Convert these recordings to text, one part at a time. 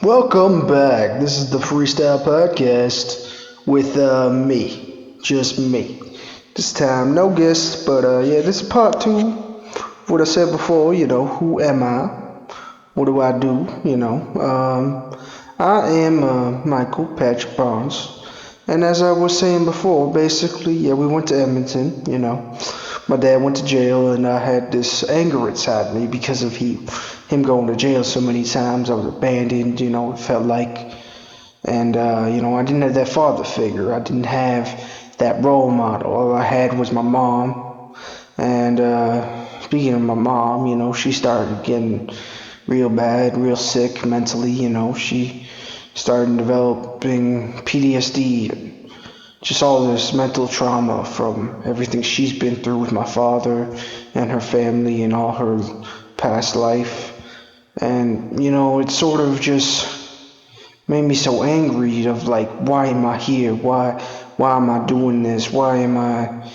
Welcome back. This is the Freestyle podcast with me, just me. This time, no guests, but yeah, this is part two. What I said before, who am I? What do I do? I am Michael Patrick Barnes, and as I was saying before, basically, yeah, we went to Edmonton. My dad went to jail, and I had this anger inside me because of him going to jail so many times. I was abandoned, it felt like, and I didn't have that father figure. I didn't have that role model. All I had was my mom, and speaking of my mom, she started getting real bad, real sick mentally. She started developing PTSD, just all this mental trauma from everything she's been through with my father and her family and all her past life. And, it sort of just made me so angry of like, why am I here? Why am I doing this? Why am I,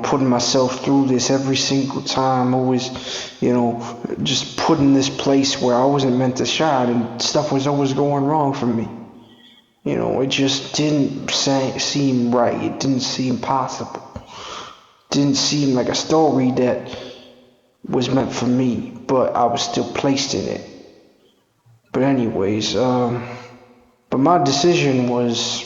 putting myself through this every single time? Always, just put in this place where I wasn't meant to shine and stuff was always going wrong for me. It just didn't seem right. It didn't seem possible. It didn't seem like a story that was meant for me, but I was still placed in it. But anyways, but my decision was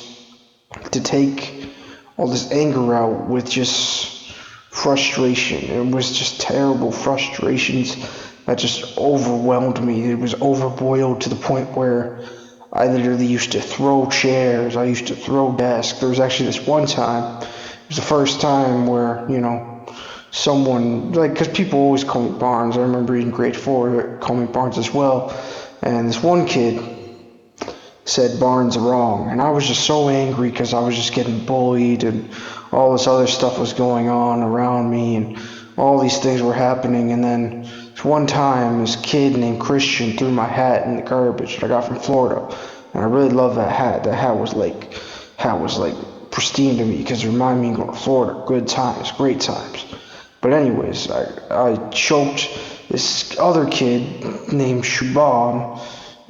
to take all this anger out with just frustration. It was just terrible frustrations that just overwhelmed me. It was overboiled to the point where I literally used to throw chairs. I used to throw desks. There was actually this one time. It was the first time where, someone, like, because people always call me Barnes. I remember in grade 4, they call me Barnes as well. And this one kid said Barnes wrong. And I was just so angry because I was just getting bullied and all this other stuff was going on around me and all these things were happening. And then one time, this kid named Christian threw my hat in the garbage that I got from Florida, and I really love that hat. That hat was like pristine to me because it reminded me of going to Florida. Good times, great times. But anyways, I choked this other kid named Shubham,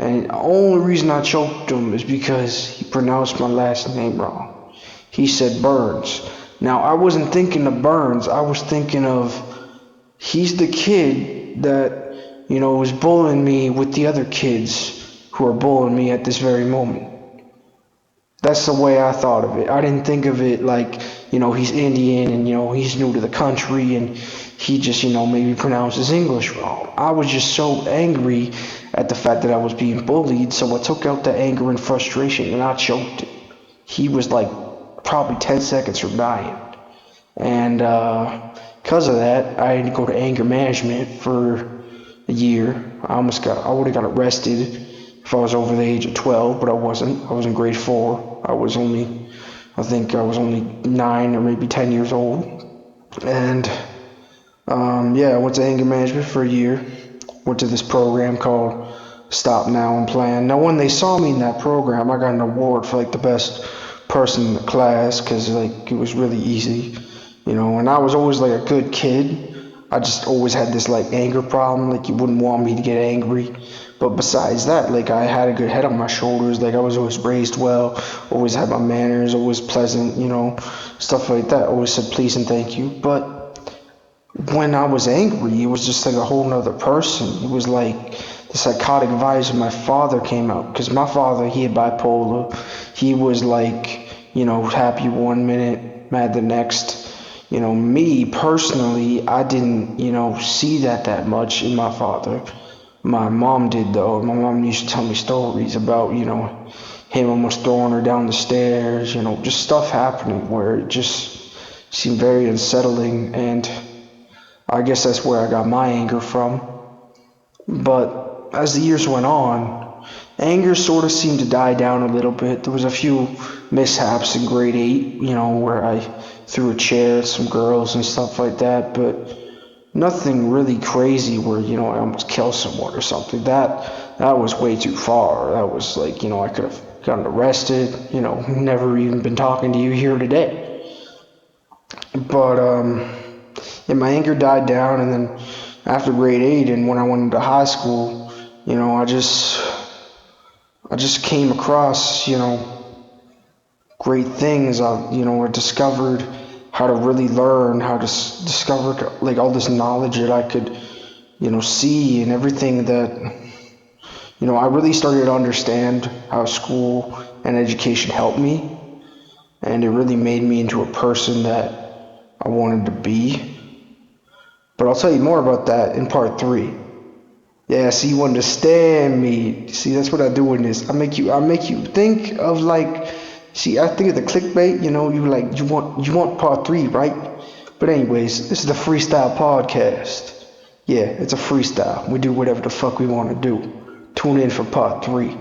and the only reason I choked him is because he pronounced my last name wrong. He said Burns. Now I wasn't thinking of Burns. I was thinking of he's the kid that, was bullying me with the other kids who are bullying me at this very moment. That's the way I thought of it. I didn't think of it like, he's Indian and, he's new to the country and he just, maybe pronounces English wrong. I was just so angry at the fact that I was being bullied, so I took out the anger and frustration and I choked it. He was like probably 10 seconds from dying. And because of that, I had to go to anger management for a year. I would have got arrested if I was over the age of 12, but I wasn't. I was in grade 4. I think I was only 9 or maybe 10 years old. And yeah, I went to anger management for a year. Went to this program called Stop Now and Plan. Now, when they saw me in that program, I got an award for like the best person in the class because like it was really easy. And I was always like a good kid. I just always had this like anger problem, like you wouldn't want me to get angry. But besides that, like I had a good head on my shoulders, like I was always raised well, always had my manners, always pleasant, stuff like that. Always said please and thank you. But when I was angry, it was just like a whole nother person. It was like the psychotic vibes of my father came out. Because my father, he had bipolar. He was like, happy one minute, mad the next. Me personally, I didn't, see that much in my father. My mom did though. My mom used to tell me stories about, him almost throwing her down the stairs, just stuff happening where it just seemed very unsettling, and I guess that's where I got my anger from. But as the years went on, anger sort of seemed to die down a little bit. There was a few mishaps in grade 8, where I threw a chair at some girls and stuff like that, but nothing really crazy where, I almost killed someone or something. That was way too far. That was like, I could have gotten arrested, never even been talking to you here today. But yeah, my anger died down, and then after grade 8 and when I went into high school, I just came across, great things. I discovered how to really learn, how to discover like all this knowledge that I could, see, and everything that, I really started to understand how school and education helped me, and it really made me into a person that I wanted to be. But I'll tell you more about that in part three. Yeah, see, you understand me. See, that's what I do in this. I make you think of like, see, I think of the clickbait. You want part three, right? But anyways, this is the freestyle podcast. Yeah, it's a freestyle. We do whatever the fuck we want to do. Tune in for part three.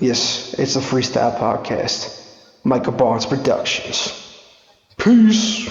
Yes, it's a freestyle podcast. Michael Barnes Productions. Peace.